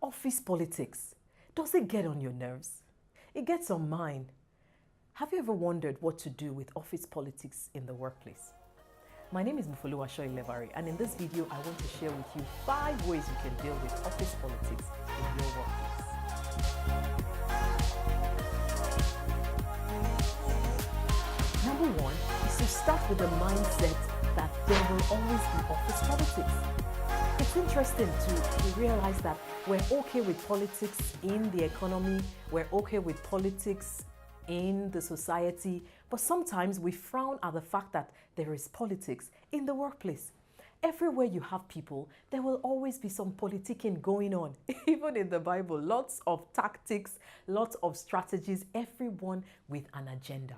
Office politics. Does it get on your nerves? It gets on mine. Have you ever wondered what to do with office politics in the workplace? My name is Mofoluwaso Ilevbare, and in this video I want to share with you 5 ways you can deal with office politics in your workplace. Number 1 is to start with the mindset that there will always be office politics. It's interesting to realize that we're okay with politics in the economy, we're okay with politics in the society, but sometimes we frown at the fact that there is politics in the workplace. Everywhere you have people, there will always be some politicking going on. Even in the Bible, lots of tactics, lots of strategies, everyone with an agenda.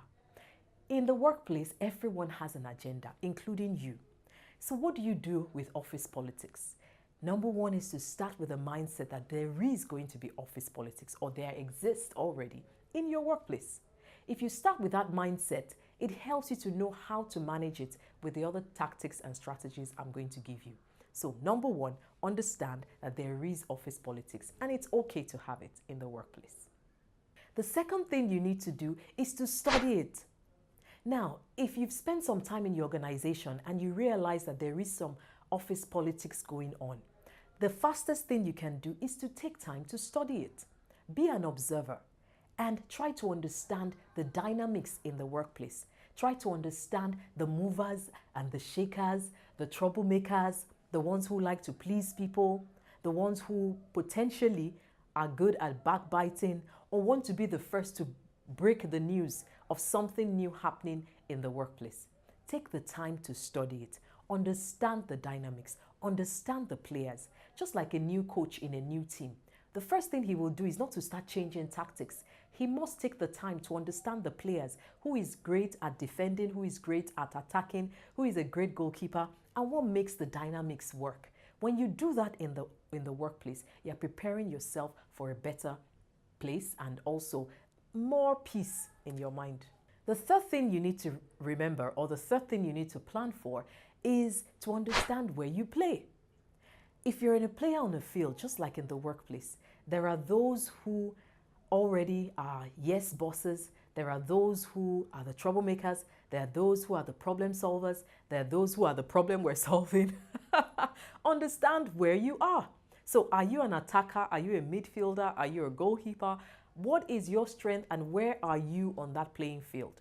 In the workplace, everyone has an agenda, including you. So what do you do with office politics? Number 1 is to start with a mindset that there is going to be office politics, or there exists already in your workplace. If you start with that mindset, it helps you to know how to manage it with the other tactics and strategies I'm going to give you. So number 1, understand that there is office politics and it's okay to have it in the workplace. The second thing you need to do is to study it. Now, if you've spent some time in your organization and you realize that there is some office politics going on, the fastest thing you can do is to take time to study it. Be an observer and try to understand the dynamics in the workplace. Try to understand the movers and the shakers, the troublemakers, the ones who like to please people, the ones who potentially are good at backbiting or want to be the first to break the news of something new happening in the workplace. Take the time to study it. Understand the dynamics. Understand the players. Just like a new coach in a new team. The first thing he will do is not to start changing tactics. He must take the time to understand the players. Who is great at defending, who is great at attacking, who is a great goalkeeper, and what makes the dynamics work. When you do that in the workplace, you're preparing yourself for a better place and also more peace in your mind. The third thing you need to remember, or the third thing you need to plan for, is to understand where you play. If you're in a player on the field, just like in the workplace, there are those who already are yes bosses, there are those who are the troublemakers, there are those who are the problem solvers, there are those who are the problem we're solving. Understand where you are. So are you an attacker? Are you a midfielder? Are you a goalkeeper? What is your strength and where are you on that playing field?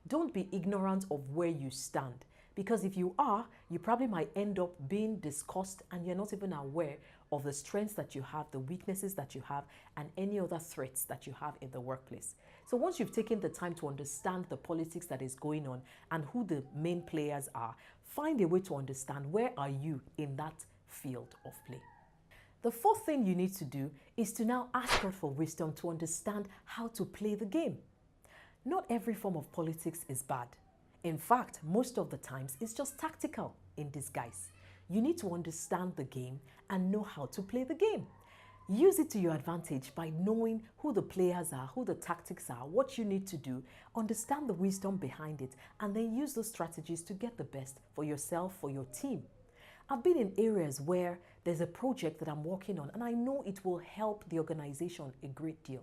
Don't be ignorant of where you stand, because if you are, you probably might end up being discussed and you're not even aware of the strengths that you have, the weaknesses that you have, and any other threats that you have in the workplace. So once you've taken the time to understand the politics that is going on and who the main players are, find a way to understand where are you in that field of play. The fourth thing you need to do is to now ask God for wisdom to understand how to play the game. Not every form of politics is bad. In fact, most of the times it's just tactical in disguise. You need to understand the game and know how to play the game. Use it to your advantage by knowing who the players are, who the tactics are, what you need to do, understand the wisdom behind it, and then use those strategies to get the best for yourself, for your team. I've been in areas where there's a project that I'm working on and I know it will help the organization a great deal.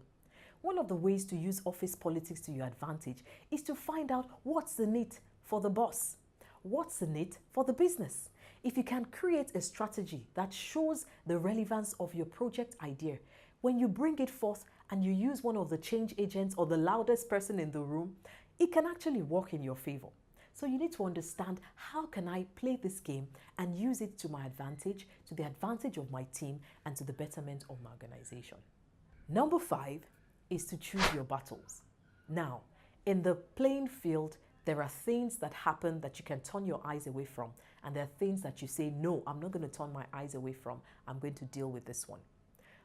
One of the ways to use office politics to your advantage is to find out what's the need for the boss, what's the need for the business. If you can create a strategy that shows the relevance of your project idea, when you bring it forth and you use one of the change agents or the loudest person in the room, it can actually work in your favor. So you need to understand, how can I play this game and use it to my advantage, to the advantage of my team, and to the betterment of my organization. Number 5 is to choose your battles. Now, in the playing field, there are things that happen that you can turn your eyes away from, and there are things that you say, no, I'm not going to turn my eyes away from. I'm going to deal with this one.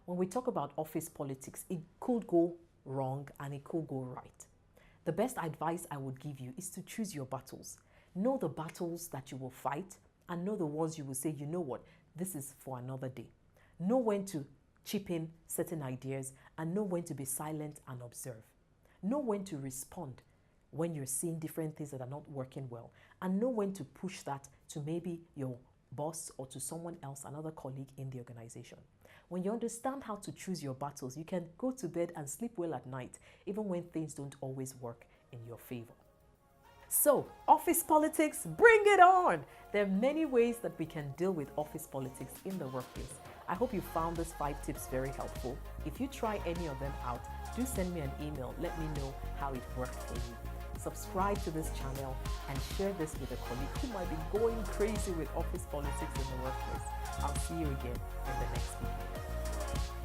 When we talk about office politics, it could go wrong and it could go right. The best advice I would give you is to choose your battles. Know the battles that you will fight and know the ones you will say, you know what, this is for another day. Know when to chip in certain ideas and know when to be silent and observe. Know when to respond when you're seeing different things that are not working well, and know when to push that to maybe your boss or to someone else, another colleague in the organization. When you understand how to choose your battles, you can go to bed and sleep well at night, even when things don't always work in your favor. So, office politics, bring it on! There are many ways that we can deal with office politics in the workplace. I hope you found these 5 tips very helpful. If you try any of them out, do send me an email. Let me know how it worked for you. Subscribe to this channel and share this with a colleague who might be going crazy with office politics in the workplace. I'll see you again in the next video.